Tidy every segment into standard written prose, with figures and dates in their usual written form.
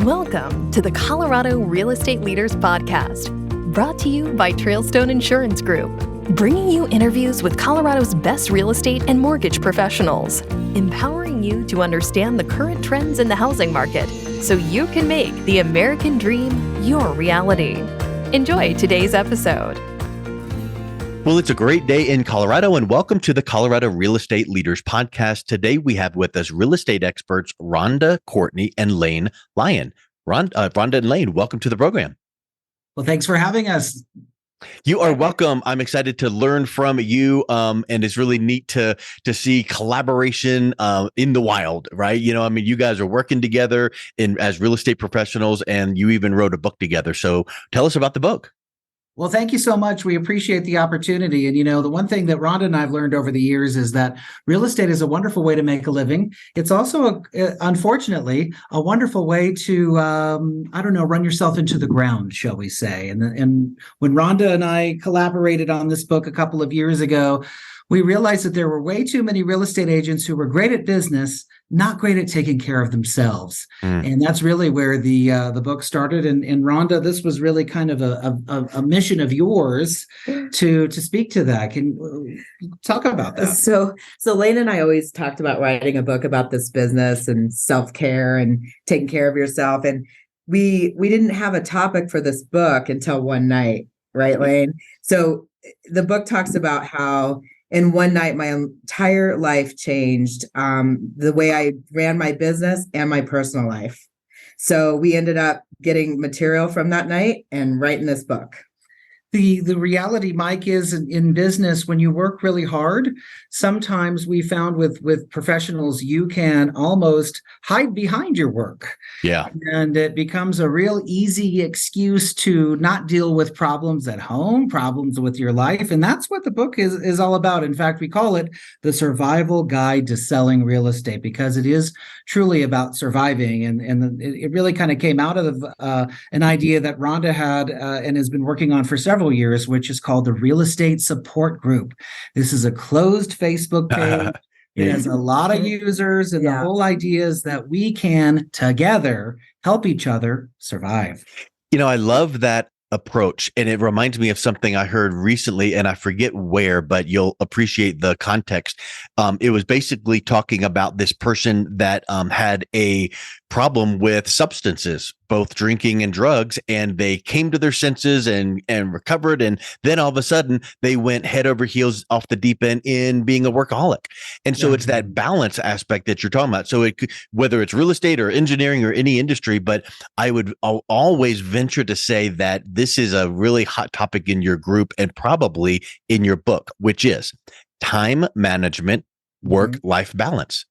Welcome to the Colorado Real Estate Leaders Podcast, brought to you by Trailstone Insurance Group, bringing you interviews with Colorado's best real estate and mortgage professionals, empowering you to understand the current trends in the housing market so you can make the American dream your reality. Enjoy today's episode. Well, it's a great day in Colorado, and welcome to the Colorado Real Estate Leaders Podcast. Today, we have with us real estate experts Ronda Courtney and Lyon. Ronda and Lyon, welcome to the program. Well, thanks for having us. You are welcome. I'm excited to learn from you, and it's really neat to see collaboration in the wild, right? You guys are working together as real estate professionals, and you even wrote a book together. So tell us about the book. Well, thank you so much. We appreciate the opportunity. And, the one thing that Rhonda and I have learned over the years is that real estate is a wonderful way to make a living. It's also, unfortunately, a wonderful way to, run yourself into the ground, shall we say. And when Rhonda and I collaborated on this book a couple of years ago, we realized that there were way too many real estate agents who were great at business, not great at taking care of themselves. And that's really where the book started. And Rhonda, this was really kind of a mission of yours to speak to that. Can you talk about that? So Lane and I always talked about writing a book about this business and self-care and taking care of yourself. And we didn't have a topic for this book until one night, right, Lane? So the book talks about how in one night, my entire life changed, the way I ran my business and my personal life. So we ended up getting material from that night and writing this book. The reality, Mike, is in business, when you work really hard, sometimes we found with professionals, you can almost hide behind your work. Yeah. And it becomes a real easy excuse to not deal with problems at home, problems with your life. And that's what the book is all about. In fact, we call it the Survival Guide to Selling Real Estate, because it is truly about surviving. And it really kind of came out of an idea that Rhonda had and has been working on for several years, which is called the Real Estate Support Group. This is a closed Facebook page. It has a lot of users, and the whole idea is that we can together help each other survive. I love that approach, and it reminds me of something I heard recently, and I forget where, but you'll appreciate the context. It was basically talking about this person that had a problem with substances, both drinking and drugs, and they came to their senses and recovered, and then all of a sudden they went head over heels off the deep end in being a workaholic. And so it's that balance aspect that you're talking about. So whether it's real estate or engineering or any industry, but I'll always venture to say that this is a really hot topic in your group and probably in your book, which is time management, work-life balance.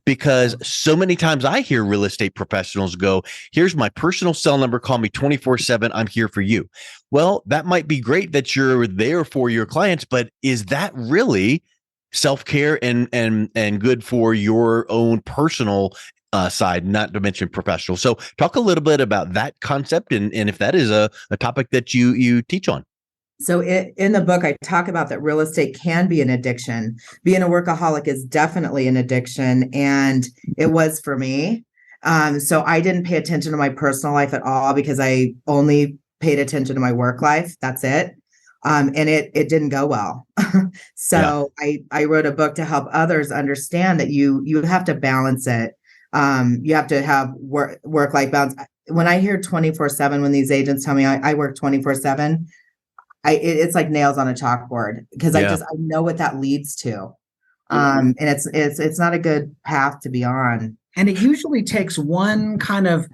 Because so many times I hear real estate professionals go, here's my personal cell number, call me 24/7, I'm here for you. Well, that might be great that you're there for your clients, but is that really self-care and good for your own personal side, not to mention professional? So talk a little bit about that concept and if that is a topic that you teach on. So in the book, I talk about that real estate can be an addiction. Being a workaholic is definitely an addiction, and it was for me. So I didn't pay attention to my personal life at all because I only paid attention to my work life. That's it. And it didn't go well. So I wrote a book to help others understand that you have to balance it. You have to have work-life balance. When I hear 24/7, when these agents tell me I work 24/7, it's like nails on a chalkboard, because I know what that leads to. And it's not a good path to be on. And it usually takes one kind of,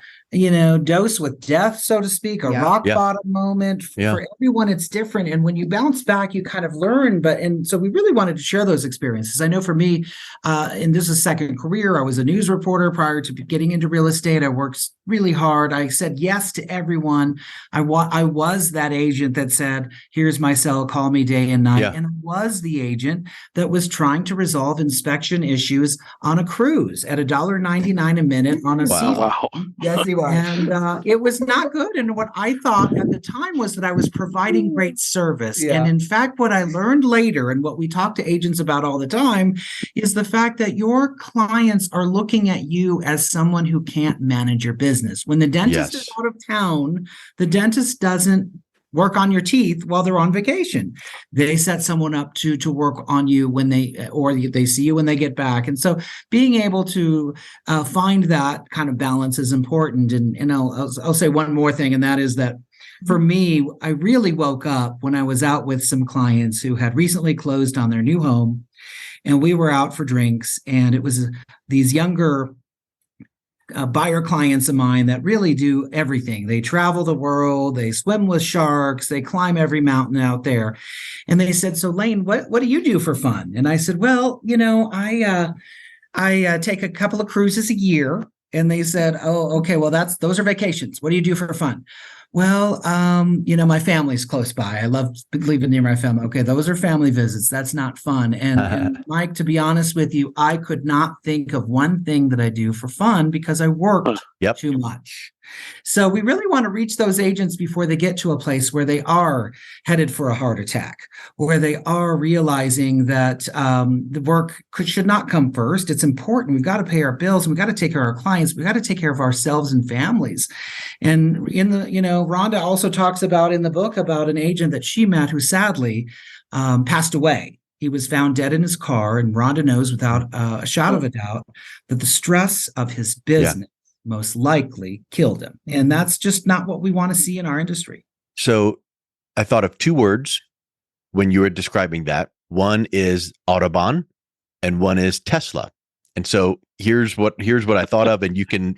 dose with death, so to speak, a rock bottom moment. For everyone, it's different. And when you bounce back, you kind of learn. And so we really wanted to share those experiences. I know for me, and this is second career, I was a news reporter prior to getting into real estate. I worked really hard. I said yes to everyone. I was that agent that said, here's my cell, call me day and night. And I was the agent that was trying to resolve inspection issues on a cruise at $1.99 $1.99 a minute on a seat. Wow. Yes, he was. And it was not good. And what I thought at the time was that I was providing great service. Yeah. And in fact, what I learned later and what we talk to agents about all the time is the fact that your clients are looking at you as someone who can't manage your business. When the dentist is out of town, the dentist doesn't work on your teeth while they're on vacation. They set someone up to work on you when they see you when they get back. And so being able to find that kind of balance is important. And I'll say one more thing, and that is that for me, I really woke up when I was out with some clients who had recently closed on their new home, and we were out for drinks, and it was these younger buyer clients of mine that really do everything. They travel the world, they swim with sharks, they climb every mountain out there. And they said, "So Lane, what do you do for fun?" And I said, "Well, I take a couple of cruises a year." And they said, "Oh, okay, well those are vacations. What do you do for fun?" "Well, my family's close by. I love living near my family." "Okay, those are family visits. That's not fun." And Mike, to be honest with you, I could not think of one thing that I do for fun because I worked too much. So we really want to reach those agents before they get to a place where they are headed for a heart attack, where they are realizing that the work should not come first. It's important. We've got to pay our bills, and we've got to take care of our clients. We've got to take care of ourselves and families. And Rhonda also talks about in the book about an agent that she met who sadly passed away. He was found dead in his car, and Rhonda knows without a shadow of a doubt that the stress of his business most likely killed him. And that's just not what we want to see in our industry. So I thought of two words when you were describing that. One is Autobahn and one is Tesla. And so here's what I thought of, and you can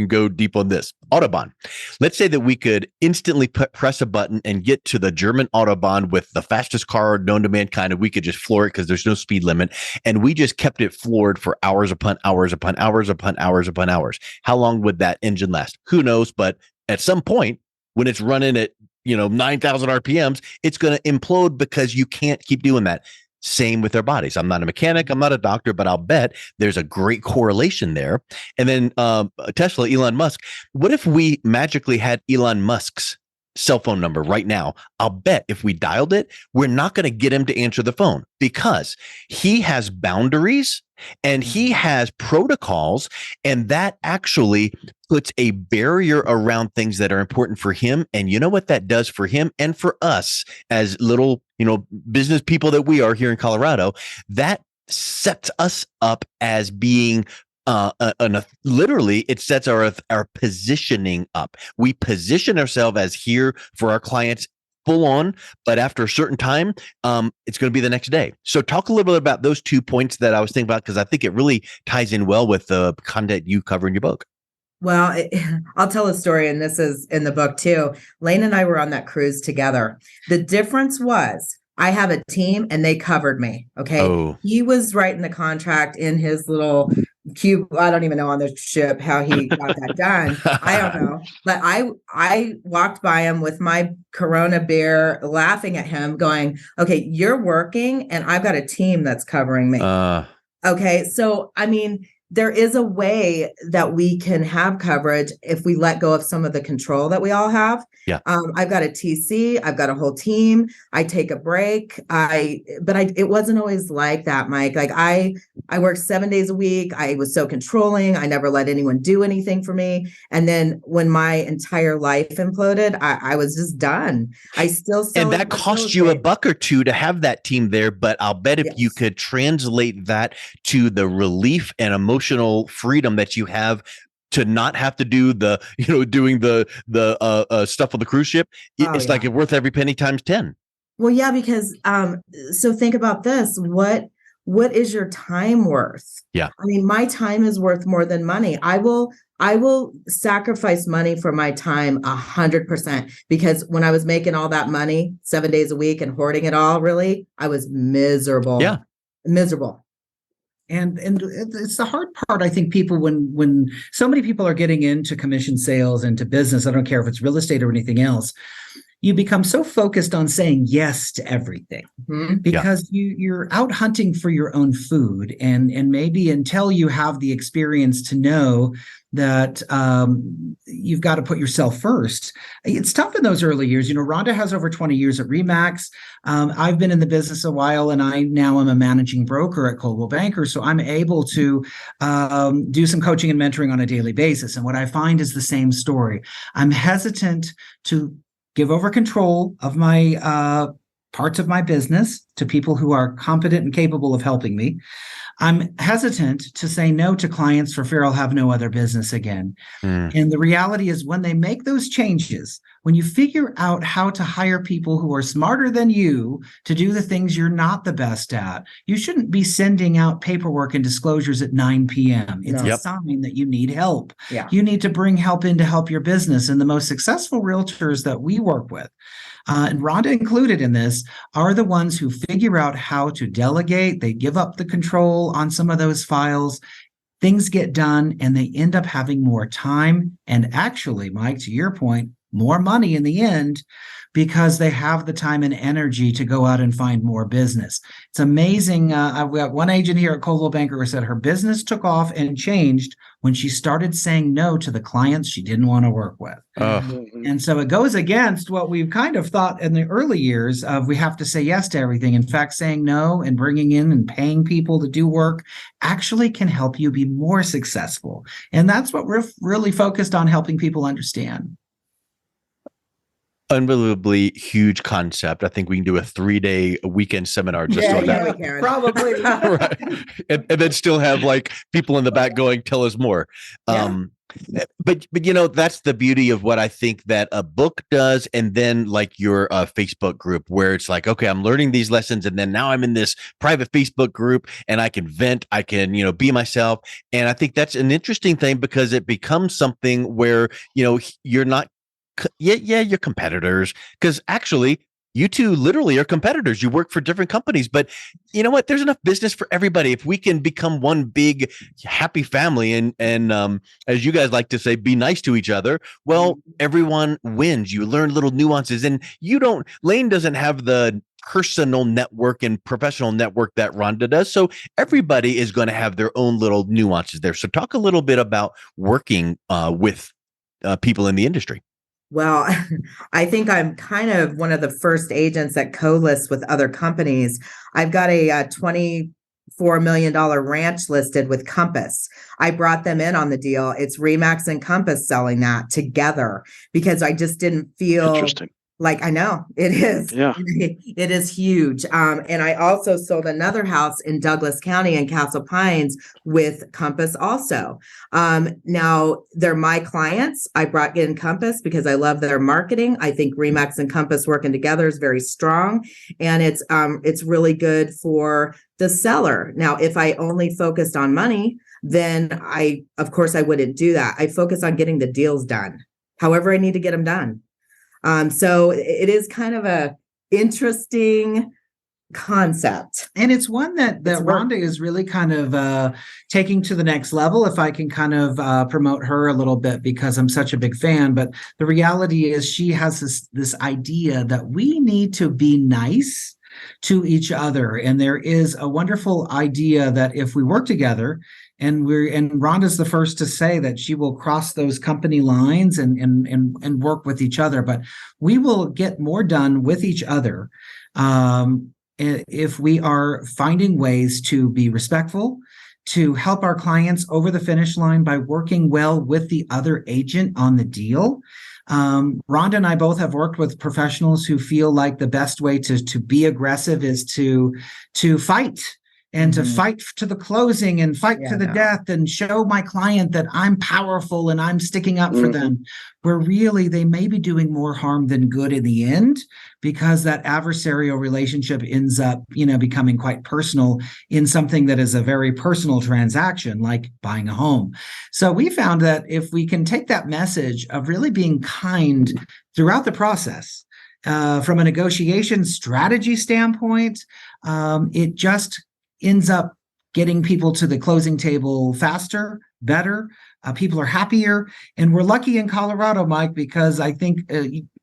go deep on this. Autobahn. Let's say that we could instantly press a button and get to the German Autobahn with the fastest car known to mankind, and we could just floor it because there's no speed limit, and we just kept it floored for hours upon hours upon hours upon hours upon hours. How long would that engine last? Who knows? But at some point, when it's running at 9,000 RPMs, it's going to implode because you can't keep doing that. Same with their bodies. I'm not a mechanic, I'm not a doctor, but I'll bet there's a great correlation there. And then Tesla, Elon Musk, what if we magically had Elon Musk's cell phone number right now? I'll bet if we dialed it, we're not going to get him to answer the phone because he has boundaries and he has protocols, and that actually puts a barrier around things that are important for him. And you know what that does for him and for us as little, business people that we are here in Colorado? That sets us up as being literally, it sets our positioning up. We position ourselves as here for our clients full on, but after a certain time, it's going to be the next day. So talk a little bit about those 2 points that I was thinking about, because I think it really ties in well with the content you cover in your book. Well, I'll tell a story, and this is in the book too. Lane and I were on that cruise together. The difference was I have a team and they covered me. Okay. Oh. He was writing the contract in his little cube. I don't even know on the ship how he got that done. I don't know. But I walked by him with my Corona beer, laughing at him, going, "Okay, you're working and I've got a team that's covering me." Okay. So, there is a way that we can have coverage if we let go of some of the control that we all have. Yeah. I've got a TC, I've got a whole team. I take a break. It wasn't always like that, Mike. Like I worked 7 days a week. I was so controlling. I never let anyone do anything for me. And then when my entire life imploded, I was just done. And that cost you $1 or $2 to have that team there. But I'll bet if you could translate that to the relief and emotional freedom that you have to not have to do doing the stuff on the cruise ship, it's like it's worth every penny times 10. Well, yeah, because so think about this. What is your time worth? Yeah. My time is worth more than money. I will sacrifice money for my time 100%, because when I was making all that money 7 days a week and hoarding it all, really, I was miserable. Yeah. Miserable. And it's the hard part. I think people, when so many people are getting into commission sales, into business, I don't care if it's real estate or anything else, you become so focused on saying yes to everything because you're out hunting for your own food, and maybe until you have the experience to know that you've got to put yourself first. It's tough in those early years. Rhonda has over 20 years at Remax. I've been in the business a while, and I now am a managing broker at Coldwell Banker. So I'm able to do some coaching and mentoring on a daily basis. And what I find is the same story. I'm hesitant to give over control of my parts of my business to people who are competent and capable of helping me. I'm hesitant to say no to clients for fear I'll have no other business again. And the reality is, when they make those changes, when you figure out how to hire people who are smarter than you to do the things you're not the best at, you shouldn't be sending out paperwork and disclosures at 9 p.m. It's a sign that you need help. You need to bring help in to help your business. And the most successful realtors that we work with, and Rhonda included in this, are the ones who figure out how to delegate. They give up the control on some of those files. Things get done, and they end up having more time. And actually, Mike, to your point, more money in the end, because they have the time and energy to go out and find more business. It's amazing. I've got one agent here at Coldwell Banker who said her business took off and changed when she started saying no to the clients she didn't want to work with. And so it goes against what we've kind of thought in the early years of we have to say yes to everything. In fact, saying no and bringing in and paying people to do work actually can help you be more successful. And that's what we're really focused on, helping people understand. Unbelievably huge concept. I think we can do a 3-day weekend seminar just on that. Probably. Right. And then still have like people in the back going, tell us more. But that's the beauty of what I think that a book does. And then like your Facebook group, where it's like, okay, I'm learning these lessons, and then now I'm in this private Facebook group and I can vent, I can, be myself. And I think that's an interesting thing, because it becomes something where, you're not, you're competitors, because actually you two literally are competitors. You work for different companies, but you know what? There's enough business for everybody. If we can become one big happy family and as you guys like to say, be nice to each other, well, everyone wins. You learn little nuances, and Lane doesn't have the personal network and professional network that Rhonda does. So everybody is going to have their own little nuances there. So talk a little bit about working with people in the industry. Well, I think I'm kind of one of the first agents that co-lists with other companies. I've got a $24 million ranch listed with Compass. I brought them in on the deal. It's Remax and Compass selling that together, because I just didn't feel interesting. Like, I know it is. Yeah. It is huge. And I also sold another house in Douglas County in Castle Pines with Compass also. Now they're my clients. I brought in Compass because I love their marketing. I think Remax and Compass working together is very strong, and it's really good for the seller. Now, if I only focused on money, then of course I wouldn't do that. I focus on getting the deals done, however I need to get them done. So it is kind of a interesting concept. And it's one that Rhonda is really kind of taking to the next level, if I can kind of promote her a little bit, because I'm such a big fan. But the reality is she has this idea that we need to be nice to each other. And there is a wonderful idea that if we work together, and Rhonda's the first to say that she will cross those company lines and work with each other, but we will get more done with each other if we are finding ways to be respectful, to help our clients over the finish line by working well with the other agent on the deal. Rhonda and I both have worked with professionals who feel like the best way to be aggressive is to fight. And to fight to the closing and fight to the death and show my client that I'm powerful and I'm sticking up for them, where really they may be doing more harm than good in the end, because that adversarial relationship ends up, becoming quite personal in something that is a very personal transaction, like buying a home. So we found that if we can take that message of really being kind throughout the process, from a negotiation strategy standpoint, it just ends up getting people to the closing table faster, better. People are happier. And we're lucky in Colorado, Mike, because I think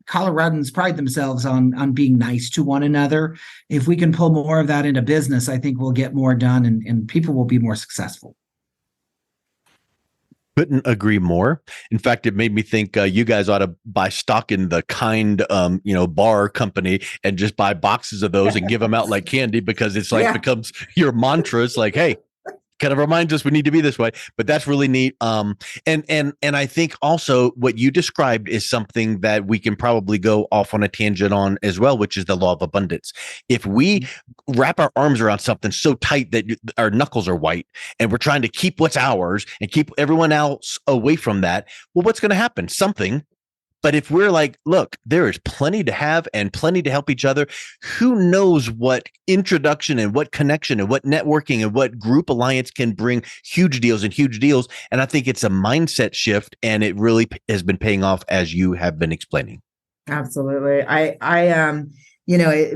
Coloradans pride themselves on being nice to one another. If we can pull more of that into business, I think we'll get more done and people will be more successful. Couldn't agree more. In fact, it made me think you guys ought to buy stock in the Kind, bar company and just buy boxes of those and give them out like candy, because it's like becomes your mantra. It's like, hey, kind of reminds us we need to be this way. But that's really neat. And I think also what you described is something that we can probably go off on a tangent on as well, which is the law of abundance. If we wrap our arms around something so tight that our knuckles are white and we're trying to keep what's ours and keep everyone else away from that, well, what's going to happen? Something. But if we're like, look, there is plenty to have and plenty to help each other, who knows what introduction and what connection and what networking and what group alliance can bring huge deals. And I think it's a mindset shift, and it really has been paying off, as you have been explaining. Absolutely.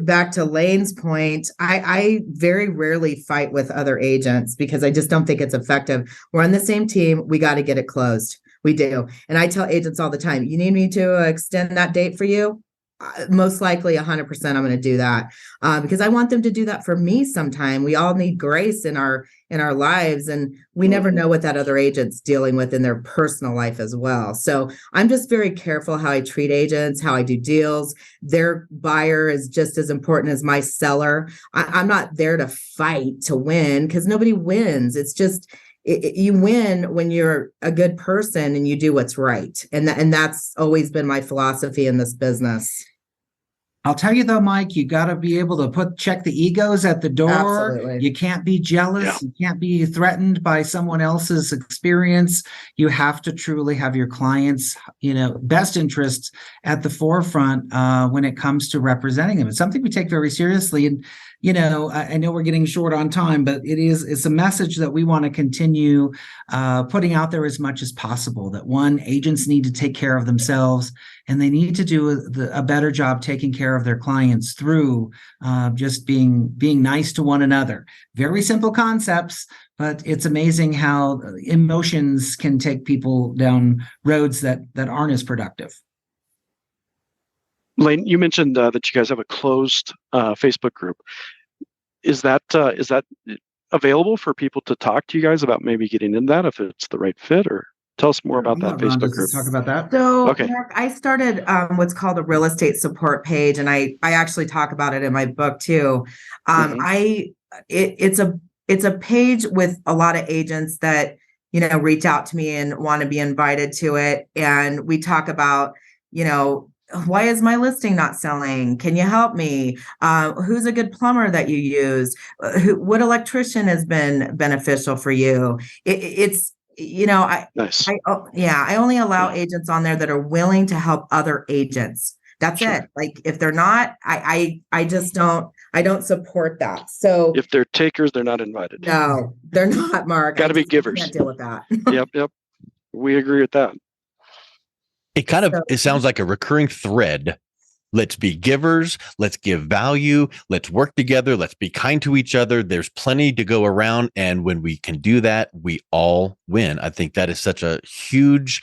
Back to Lane's point, I very rarely fight with other agents because I just don't think it's effective. We're on the same team. We got to get it closed. We do. And I tell agents all the time, you need me to extend that date for you? Most likely 100% I'm going to do that because I want them to do that for me sometime. We all need grace in our lives, and we never know what that other agent's dealing with in their personal life as well. So I'm just very careful how I treat agents, how I do deals. Their buyer is just as important as my seller. I'm not there to fight to win because nobody wins. It's just you win when you're a good person and you do what's right. And that's always been my philosophy in this business. I'll tell you though, Mike, you got to be able to check the egos at the door. Absolutely. You can't be jealous. Yeah. You can't be threatened by someone else's experience. You have to truly have your clients, best interests at the forefront when it comes to representing them. It's something we take very seriously. And, I know we're getting short on time, but it's a message that we want to continue putting out there as much as possible, that agents need to take care of themselves, and they need to do a better job taking care of their clients through just being nice to one another. Very simple concepts, but it's amazing how emotions can take people down roads that aren't as productive. Lane, you mentioned that you guys have a closed Facebook group. Is that available for people to talk to you guys about maybe getting in that if it's the right fit? Or tell us more about that Facebook group. Talk about that. So, okay. Mark, I started what's called a real estate support page, and I actually talk about it in my book too. It's a page with a lot of agents that reach out to me and want to be invited to it, and we talk about why is my listing not selling? Can you help me? Who's a good plumber that you use? What electrician has been beneficial for you? Nice. I only allow agents on there that are willing to help other agents. That's it. Like if they're not, I don't support that. So if they're takers, they're not invited. No, they're not, Mark. Got to be givers. Can't deal with that. Yep. We agree with that. It sounds like a recurring thread. Let's be givers. Let's give value. Let's work together. Let's be kind to each other. There's plenty to go around. And when we can do that, we all win. I think that is such a huge,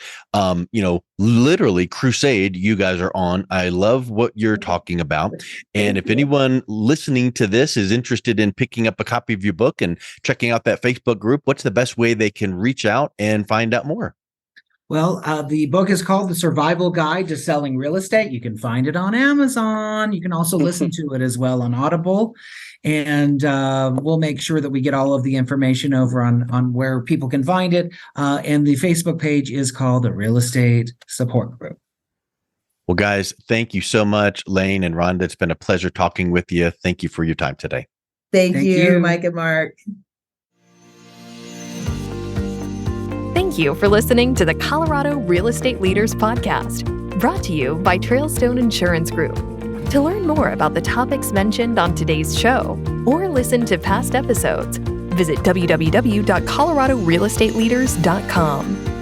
literally crusade you guys are on. I love what you're talking about. And if anyone listening to this is interested in picking up a copy of your book and checking out that Facebook group, what's the best way they can reach out and find out more? Well, the book is called The Survival Guide to Selling Real Estate. You can find it on Amazon. You can also listen to it as well on Audible. And we'll make sure that we get all of the information over on where people can find it. And the Facebook page is called The Real Estate Support Group. Well, guys, thank you so much, Lane and Rhonda. It's been a pleasure talking with you. Thank you for your time today. Thank you, Mike and Mark. Thank you for listening to the Colorado Real Estate Leaders Podcast, brought to you by Trailstone Insurance Group. To learn more about the topics mentioned on today's show or listen to past episodes, visit www.coloradorealestateleaders.com.